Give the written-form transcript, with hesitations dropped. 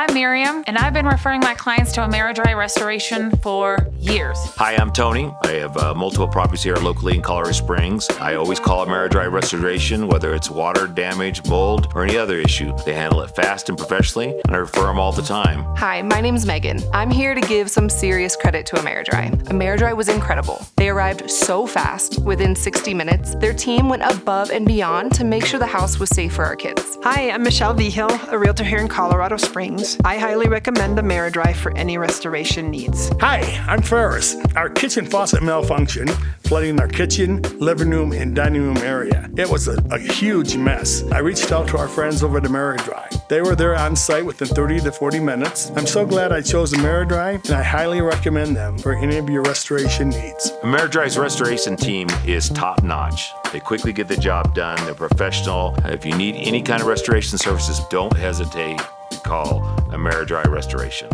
I'm Miriam, and I've been referring my clients to AmeriDri Restoration for years. Hi, I'm Tony. I have multiple properties here locally in Colorado Springs. I always call AmeriDri Restoration, whether it's water, damage, mold, or any other issue. They handle it fast and professionally, and I refer them all the time. Hi, my name's Megan. I'm here to give some serious credit to AmeriDri. AmeriDri was incredible. They arrived so fast, within 60 minutes. Their team went above and beyond to make sure the house was safe for our kids. Hi, I'm Michelle Vigil, a realtor here in Colorado Springs. I highly recommend AmeriDri for any restoration needs. Hi, I'm Ferris. Our kitchen faucet malfunctioned, flooding our kitchen, living room, and dining room area. It was a huge mess. I reached out to our friends over at AmeriDri. They were there on site within 30 to 40 minutes. I'm so glad I chose AmeriDri, and I highly recommend them for any of your restoration needs. AmeriDri's restoration team is top-notch. They quickly get the job done. They're professional. If you need any kind of restoration services, don't hesitate to call AmeriDri Restoration.